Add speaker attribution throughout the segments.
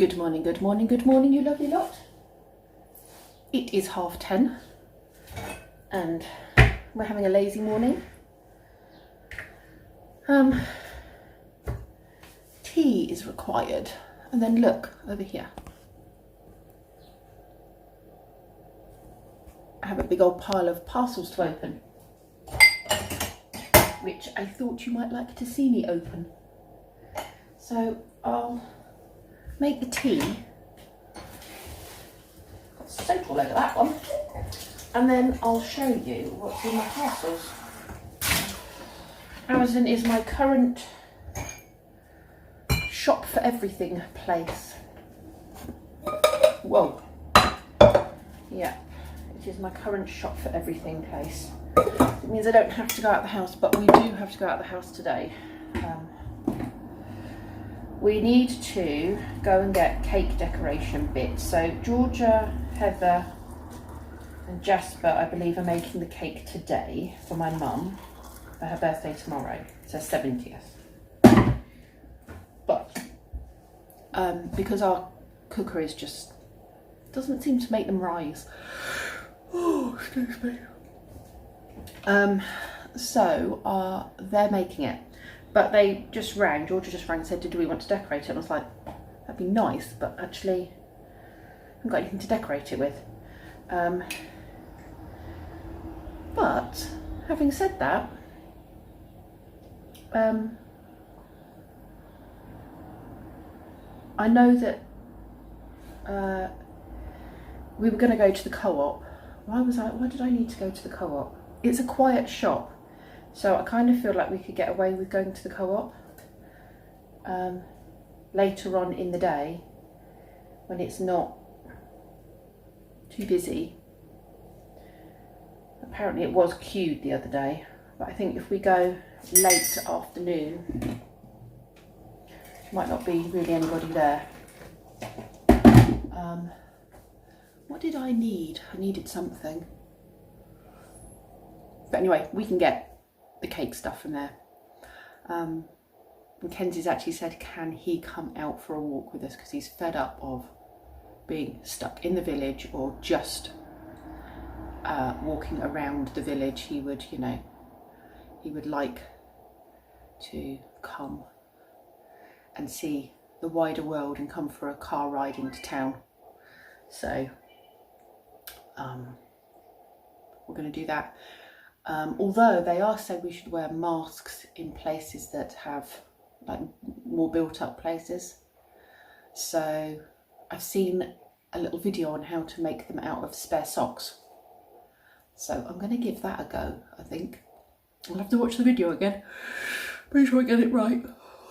Speaker 1: Good morning, good morning, good morning, you lovely lot. It is 10:30 and we're having a lazy morning. Tea is required. And then look over here. I have a big old pile of parcels to open, which I thought you might like to see me open. So I'll make the tea. Got soap all over that one. And then I'll show you what's in my parcels. Amazon is my current shop for everything place. Whoa. Yeah, it is my current shop for everything place. It means I don't have to go out of the house, but we do have to go out of the house today. We need to go and get cake decoration bits. So Georgia, Heather and Jasper, I believe, are making the cake today for my mum for her birthday tomorrow. It's her 70th. But because our cooker is just, doesn't seem to make them rise. Oh, excuse me. So they're making it. But they just rang, Georgia just rang and said, do we want to decorate it? And I was like, that'd be nice, but actually I haven't got anything to decorate it with. But having said that, I know that we were going to go to the Co-op. Why did I need to go to the Co-op? It's a quiet shop. So I kind of feel like we could get away with going to the Co-op later on in the day when it's not too busy. Apparently it was queued the other day, but I think if we go late afternoon, might not be really anybody there. What did I need? I needed something. But anyway, we can get the cake stuff from there. Mackenzie's actually said, can he come out for a walk with us, because he's fed up of being stuck in the village or just walking around the village. He would, he would like to come and see the wider world and come for a car ride into town. So we're going to do that. Although they are saying we should wear masks in places that have like more built up places. So I've seen a little video on how to make them out of spare socks. So I'm going to give that a go, I think. I'll have to watch the video again. Make sure I get it right.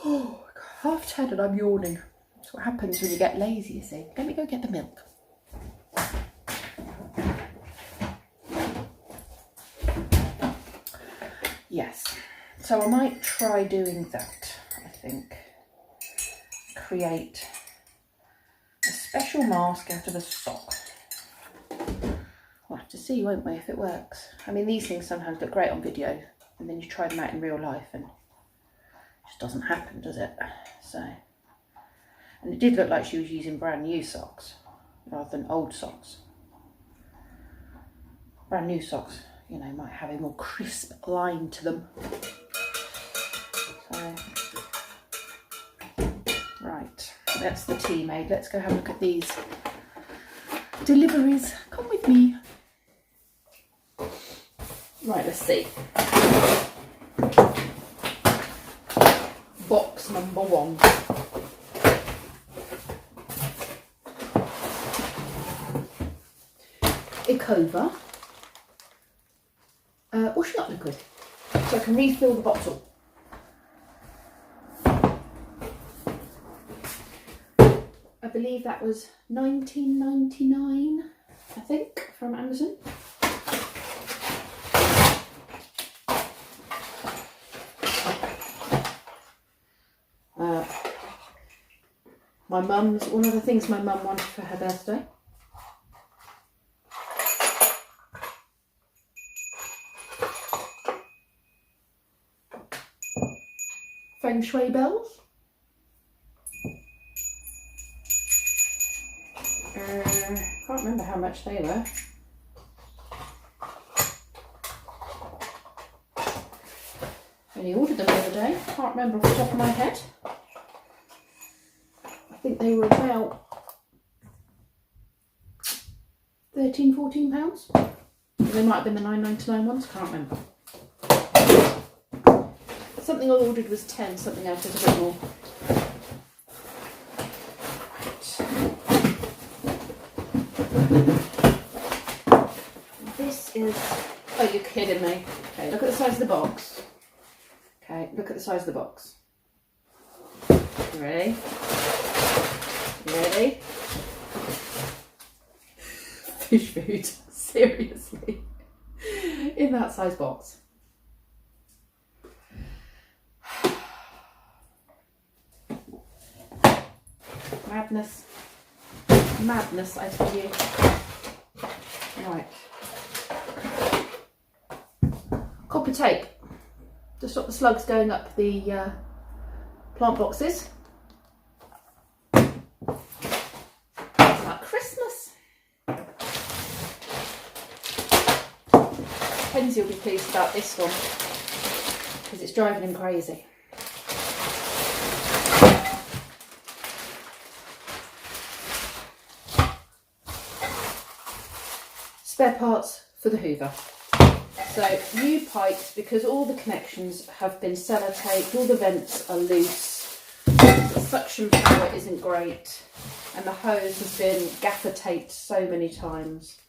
Speaker 1: Oh, 10:30 and I'm yawning. That's what happens when you get lazy, you see. Let me go get the milk. Yes, so I might try doing that, I think. Create a special mask out of a sock. We'll have to see, won't we, if it works. I mean, these things sometimes look great on video, and then you try them out in real life and it just doesn't happen, does it? So, and it did look like she was using brand new socks rather than old socks. Brand new socks, might have a more crisp line to them. So, right, that's the tea made. Let's go have a look at these deliveries. Come with me. Right, let's see. Box number 1. Ecova. Washing up liquid, so I can refill the bottle. I believe that was $19.99, I think, from Amazon. My mum's, one of the things my mum wanted for her birthday. Feng Shui bells. Can't remember how much they were. Only ordered them the other day. Can't remember off the top of my head. I think they were about £13–14. They might have been the £9.99 ones. Can't remember. Something I ordered was 10. Something else was a bit more. This is... Oh, you're kidding me. Okay, look at the size of the box. Okay, look at the size of the box. You ready? You ready? Fish food. Seriously. In that size box. Madness. Madness, I tell you. Right. Copper tape to stop the slugs going up the plant boxes. It's like Christmas. Kenzie will be pleased about this one because it's driving him crazy. Spare parts for the Hoover. So new pipes, because all the connections have been sellotaped, all the vents are loose, the suction power isn't great, and the hose has been gaffer taped so many times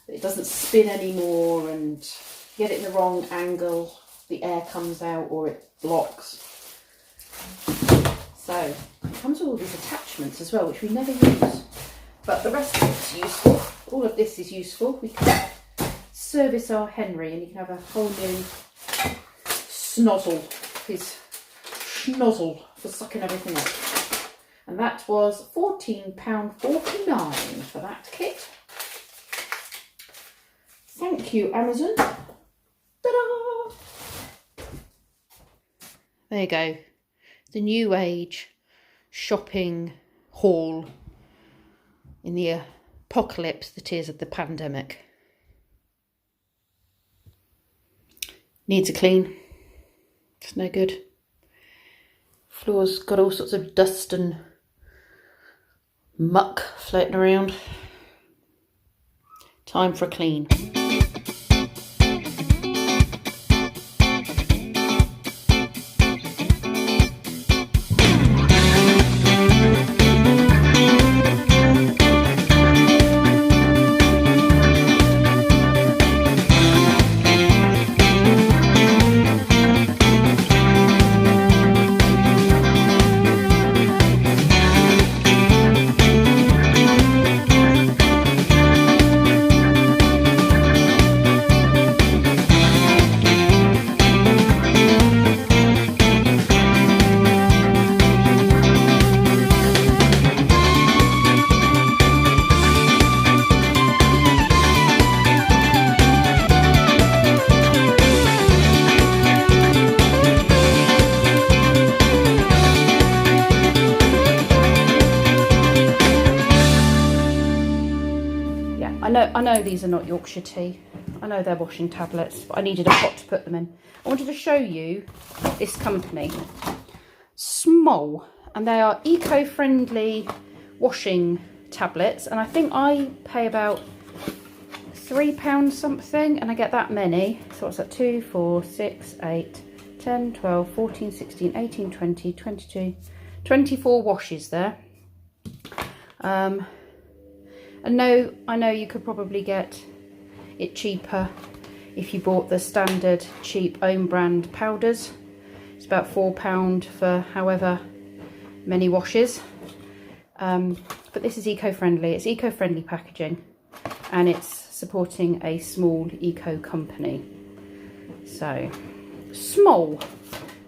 Speaker 1: that it doesn't spin anymore, and you get it in the wrong angle, the air comes out or it blocks. So it comes with all these attachments as well, which we never use, but the rest of it's useful. All of this is useful. We can service our Henry and you can have a whole new snozzle, his schnozzle for sucking everything up. And that was £14.49 for that kit. Thank you, Amazon. Ta-da! There you go. The new age shopping haul in the apocalypse that is of the pandemic. Needs a clean. It's no good. Floor's got all sorts of dust and muck floating around. Time for a clean. I know these are not Yorkshire tea. I know they're washing tablets, but I needed a pot to put them in. I wanted to show you this company, Smol, and they are eco-friendly washing tablets, and I think I pay about £3 something, and I get that many. So what's that? 2, 4, 6, 8, 10, 12, 14, 16, 18, 20, 22, 24 washes there. And no, I know you could probably get it cheaper if you bought the standard cheap own brand powders. It's about £4 for however many washes. But this is eco-friendly. It's eco-friendly packaging, and it's supporting a small eco company. So, Smol.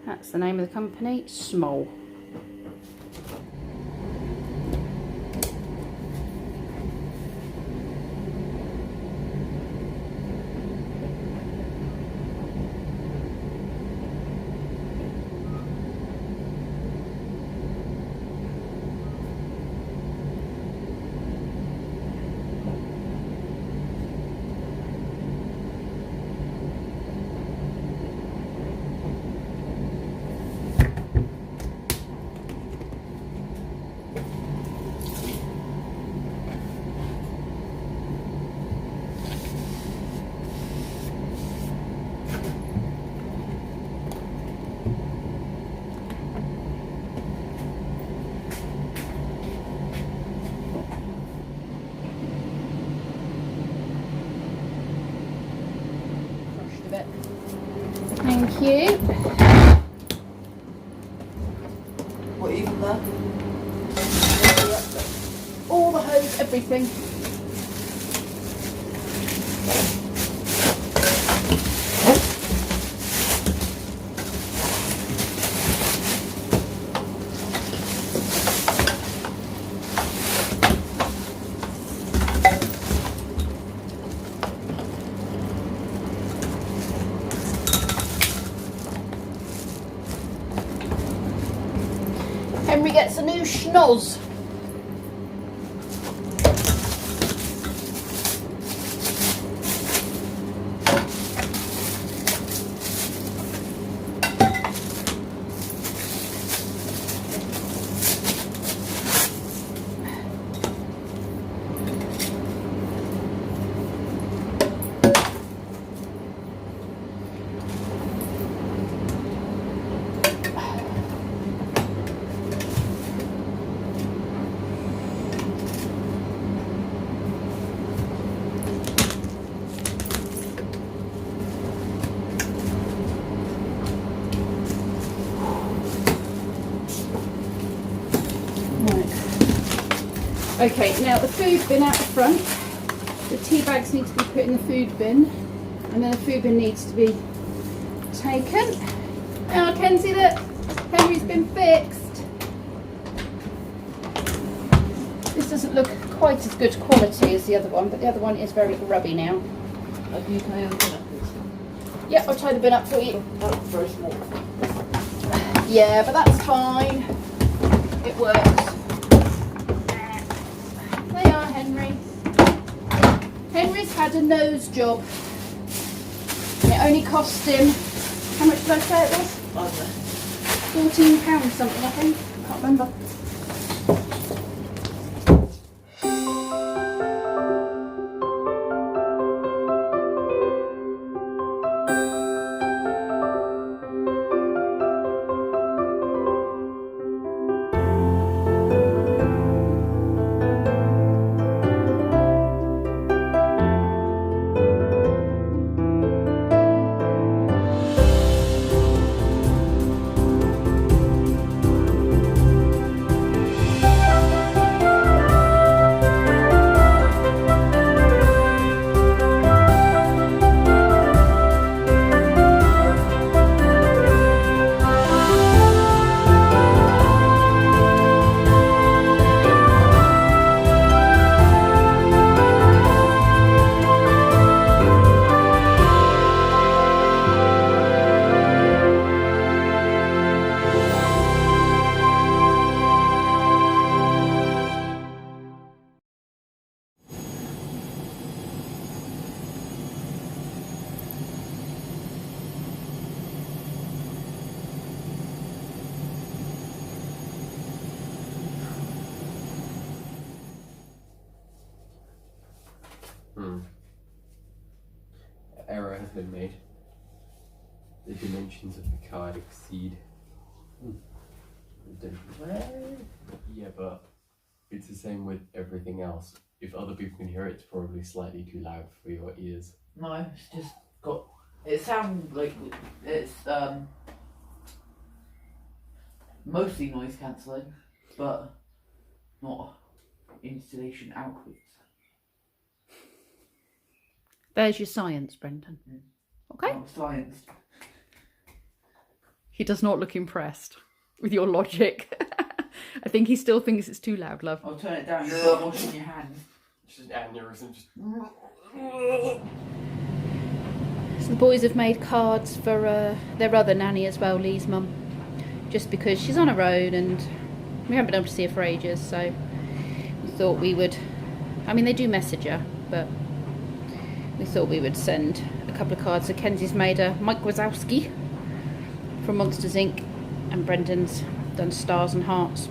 Speaker 1: That's the name of the company, Smol. you.
Speaker 2: What, even there?
Speaker 1: All the hose, everything. Henry gets a new schnoz. Okay, now the food bin out the front. The tea bags need to be put in the food bin, and then the food bin needs to be taken. Now, Kenzie, look, Henry's been fixed. This doesn't look quite as good quality as the other one, but the other one is very grubby now.
Speaker 2: Have you tie the bin up?
Speaker 1: Yeah, I'll tie the bin up for you.
Speaker 2: That's very small.
Speaker 1: Yeah, but that's fine. It works. They are Henry. Henry's had a nose job. And it only cost him, how much did I say it was?
Speaker 2: I don't know.
Speaker 1: £14 something, I think. I can't remember.
Speaker 3: Error has been made. The dimensions of the card exceed. Yeah, but it's the same with everything else. If other people can hear it, it's probably slightly too loud for your ears.
Speaker 2: No, it's just got. It sounds like it's mostly noise cancelling, but not installation outputs.
Speaker 1: There's your science, Brendan. Okay.
Speaker 2: Not science.
Speaker 1: He does not look impressed with your logic. I think he still thinks it's too loud, love.
Speaker 2: I'll turn it down. You start washing your hands.
Speaker 3: It's just an aneurysm. Just.
Speaker 1: So the boys have made cards for their other nanny as well, Lee's mum. Just because she's on her own and we haven't been able to see her for ages, so we thought we would. I mean, they do message her, but we thought we would send a couple of cards. So Kenzie's made a Mike Wazowski from Monsters Inc. and Brendan's done stars and hearts.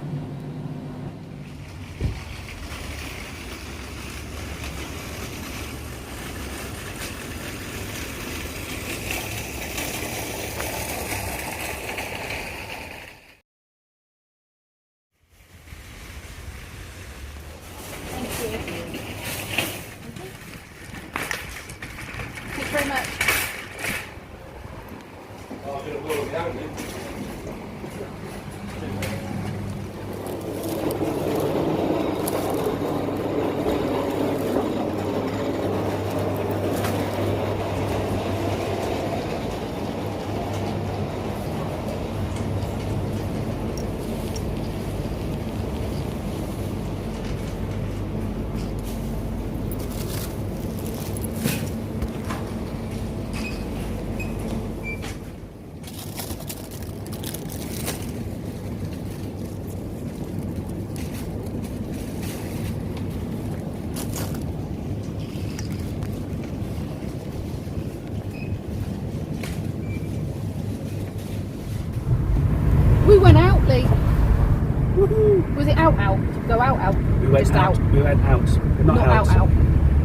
Speaker 1: Thank you very much. out.
Speaker 4: We went
Speaker 1: Just
Speaker 4: out. We went out. We're not,
Speaker 1: Not out.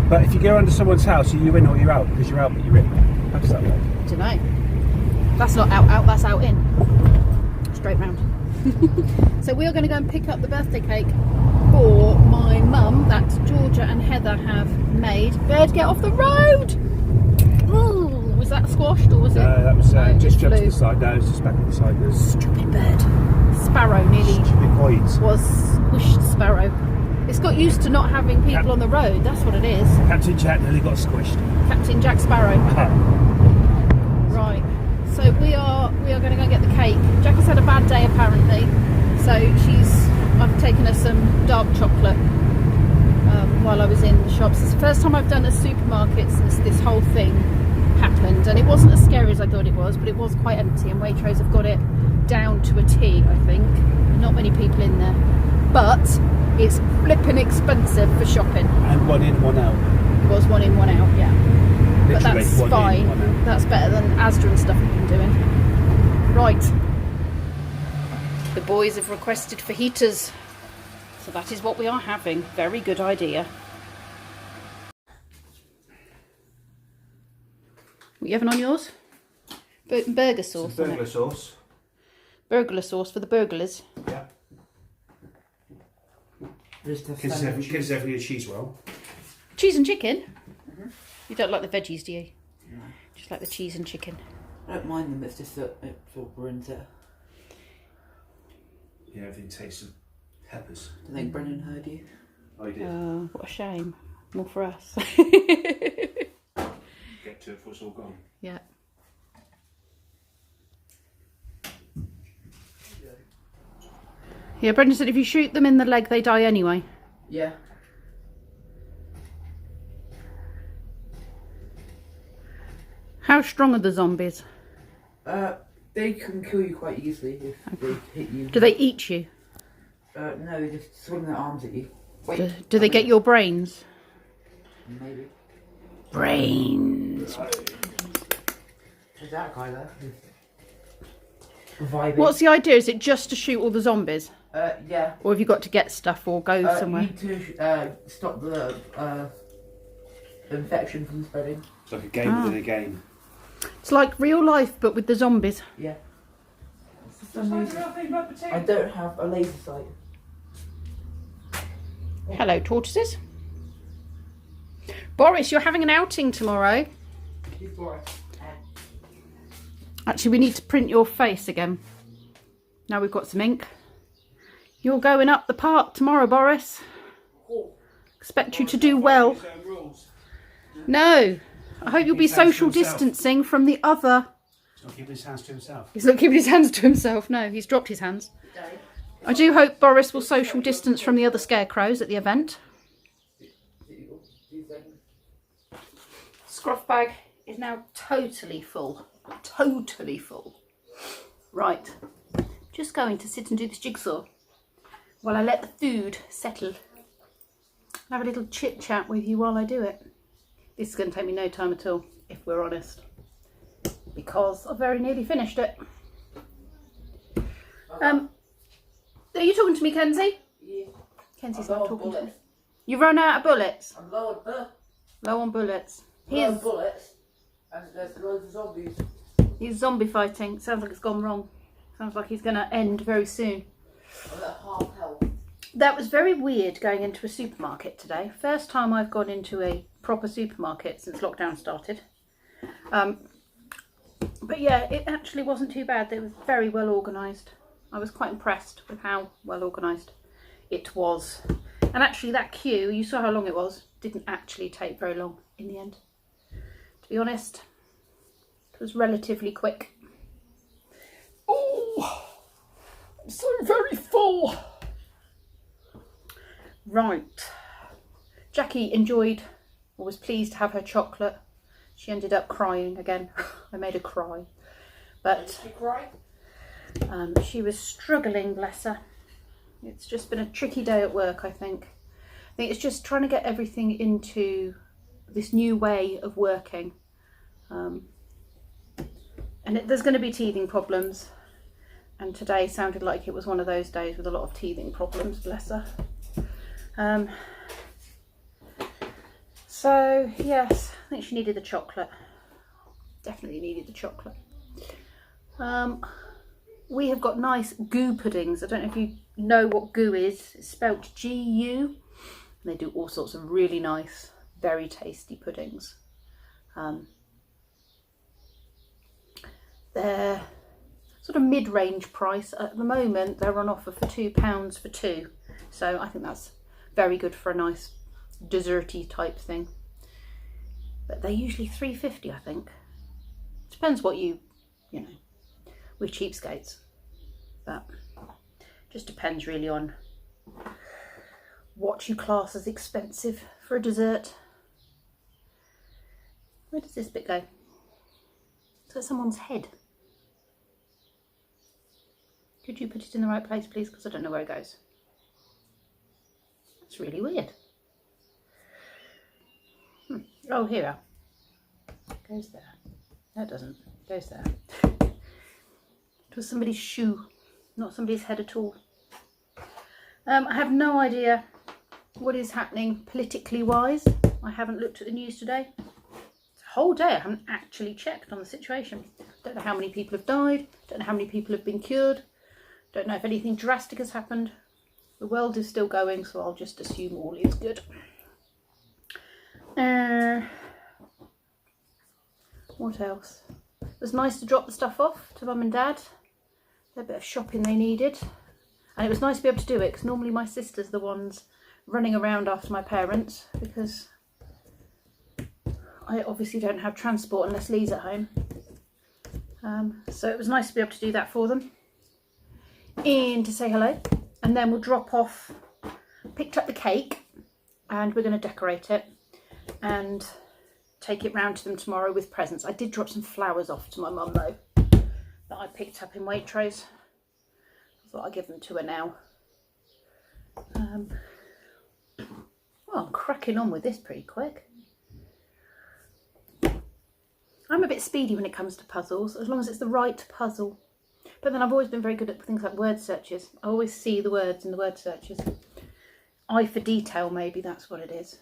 Speaker 4: But if you go under someone's house, are you in or you're out? Because you're out, but you're in. How does that work?
Speaker 1: Don't know. That's not out. That's out in. Straight round. So we are going to go and pick up the birthday cake for my mum that Georgia and Heather have made. Bird, get off the road! Ooh, was that squashed or was it?
Speaker 4: No, that was
Speaker 1: No,
Speaker 4: just
Speaker 1: it
Speaker 4: jumped to
Speaker 1: flew.
Speaker 4: the side. No, it's just back on the side now.
Speaker 1: Stupid bird. Sparrow nearly
Speaker 4: Stupid points.
Speaker 1: was squished sparrow. It's got used to not having people on the road. That's what it is.
Speaker 4: Captain Jack nearly got squished.
Speaker 1: Captain Jack Sparrow. Right. So we are going to go and get the cake. Jack has had a bad day apparently, so I've taken her some dark chocolate while I was in the shops. It's the first time I've done a supermarket since this whole thing happened, and it wasn't as scary as I thought it was, but it was quite empty, and Waitrose have got it down to a T, I think. Not many people in there, but it's flipping expensive for shopping.
Speaker 4: And one in, one out.
Speaker 1: It was one in, one out, yeah. But
Speaker 4: Literally
Speaker 1: that's
Speaker 4: one
Speaker 1: fine.
Speaker 4: in, one out.
Speaker 1: That's better than Asda and stuff we've been doing. Right. The boys have requested fajitas. So that is what we are having. Very good idea. What you having on yours? Burger sauce.
Speaker 4: Some
Speaker 1: on
Speaker 4: burger
Speaker 1: it.
Speaker 4: sauce.
Speaker 1: Burglar sauce for the burglars.
Speaker 4: Yeah.
Speaker 2: Just have
Speaker 4: Kids
Speaker 2: sandwich.
Speaker 4: every cheese roll.
Speaker 1: Cheese and chicken? You don't like the veggies, do you?
Speaker 2: No.
Speaker 1: Just like the cheese and chicken.
Speaker 2: I don't mind them, it's just that it sort of ruins it.
Speaker 4: Yeah, everything tastes of peppers.
Speaker 2: Do you think Brendan heard you?
Speaker 4: I did.
Speaker 1: What a shame. More for us.
Speaker 4: Get to it before it's all gone.
Speaker 1: Yeah. Yeah, Brendan said if you shoot them in the leg, they die anyway.
Speaker 2: Yeah.
Speaker 1: How strong are the zombies?
Speaker 2: They can kill you quite easily if they hit you.
Speaker 1: Do they eat you?
Speaker 2: No, they just swing their arms at you. Wait.
Speaker 1: Do they get your brains?
Speaker 2: Maybe.
Speaker 1: Brains.
Speaker 2: There's that guy there. Vibing.
Speaker 1: What's the idea? Is it just to shoot all the zombies?
Speaker 2: Yeah.
Speaker 1: Or have you got to get stuff or go somewhere?
Speaker 2: You need to stop the infection from spreading.
Speaker 4: It's like a game within a game.
Speaker 1: It's like real life, but with the zombies.
Speaker 2: Yeah. For some reason, I don't have a laser sight.
Speaker 1: Hello, tortoises. Boris, you're having an outing tomorrow. Actually, we need to print your face again. Now we've got some ink. You're going up the park tomorrow, Boris. Expect you to do well. No. I hope you'll be social distancing from the other.
Speaker 4: He's not keeping his hands to himself.
Speaker 1: He's not keeping his hands to himself. No, he's dropped his hands. I do hope Boris will social distance from the other scarecrows at the event. Scruff bag is now totally full. Totally full. Right. Just going to sit and do this jigsaw while I let the food settle. I'll have a little chit chat with you while I do it. This is going to take me no time at all, if we're honest, because I've very nearly finished it. Are you talking to me, Kenzie?
Speaker 2: Yeah.
Speaker 1: Kenzie's
Speaker 2: I'm
Speaker 1: not
Speaker 2: low on
Speaker 1: talking to me.
Speaker 2: bullets.
Speaker 1: You run out of bullets?
Speaker 2: I'm low on
Speaker 1: Low on bullets.
Speaker 2: low on
Speaker 1: He's
Speaker 2: bullets, and there's loads of zombies.
Speaker 1: He's zombie fighting. Sounds like it's gone wrong. Sounds like he's going to end very soon.
Speaker 2: I'm at half health.
Speaker 1: That was very weird going into a supermarket today. First time I've gone into a proper supermarket since lockdown started. But yeah, it actually wasn't too bad. They were very well organised. I was quite impressed with how well organised it was. And actually that queue, you saw how long it was, didn't actually take very long in the end. To be honest, it was relatively quick. Oh, I'm so very full. Right. Jackie enjoyed or was pleased to have her chocolate. She ended up crying again. I made her cry. But
Speaker 2: You cry?
Speaker 1: she was struggling, bless her. It's just been a tricky day at work, I think. I think it's just trying to get everything into this new way of working. There's going to be teething problems. And today sounded like it was one of those days with a lot of teething problems, bless her. So yes, I think she needed the chocolate. Definitely needed the chocolate. We have got nice goo puddings. I don't know if you know what goo is. It's spelt G-U. And they do all sorts of really nice, very tasty puddings. They're sort of mid-range price. At the moment, they're on offer for £2 for two. So I think that's very good for a nice desserty type thing. But they're usually £3.50, I think. Depends what you know, we're cheapskates. But just depends really on what you class as expensive for a dessert. Where does this bit go? Is that someone's head? Could you put it in the right place, please? Because I don't know where it goes. That's really weird. Oh, here. It goes there. No, it doesn't. It goes there. It was somebody's shoe, not somebody's head at all. I have no idea what is happening politically wise. I haven't looked at the news today. It's a whole day I haven't actually checked on the situation. Don't know how many people have died. Don't know how many people have been cured. Don't know if anything drastic has happened. The world is still going, so I'll just assume all is good. What else? It was nice to drop the stuff off to Mum and Dad. A bit of shopping they needed. And it was nice to be able to do it, because normally my sister's the ones running around after my parents, because I obviously don't have transport unless Lee's at home. So it was nice to be able to do that for them. And to say hello. And then we'll drop off, picked up the cake, and we're going to decorate it and take it round to them tomorrow with presents. I did drop some flowers off to my mum though, that I picked up in Waitrose. I thought I'd give them to her now. Well, I'm cracking on with this pretty quick. I'm a bit speedy when it comes to puzzles, as long as it's the right puzzle. But then I've always been very good at things like word searches. I always see the words in the word searches. Eye for detail, maybe that's what it is.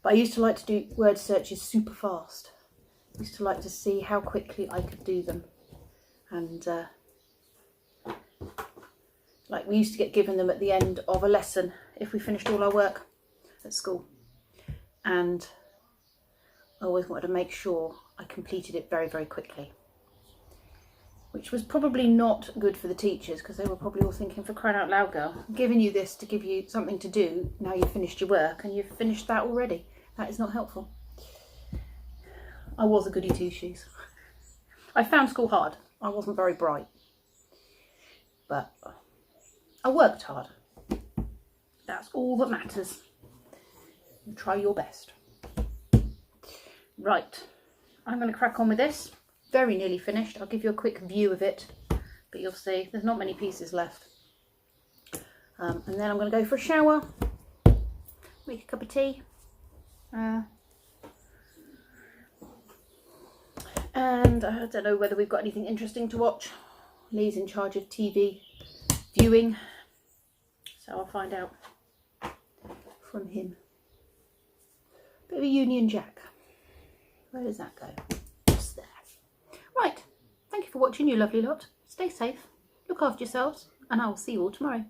Speaker 1: But I used to like to do word searches super fast. I used to like to see how quickly I could do them. And like we used to get given them at the end of a lesson if we finished all our work at school. And I always wanted to make sure I completed it very, very quickly. Which was probably not good for the teachers, because they were probably all thinking, for crying out loud, girl, I'm giving you this to give you something to do. Now you've finished your work and you've finished that already. That is not helpful. I was a goody two-shoes. I found school hard. I wasn't very bright. But I worked hard. That's all that matters. You try your best. Right. I'm going to crack on with this. Very nearly finished. I'll give you a quick view of it, but you'll see there's not many pieces left. And then I'm going to go for a shower, make a cup of tea, and I don't know whether we've got anything interesting to watch. Lee's in charge of TV viewing, so I'll find out from him. Bit of a Union Jack. Where does that go? Just there. Right, thank you for watching, you lovely lot. Stay safe, look after yourselves, and I will see you all tomorrow.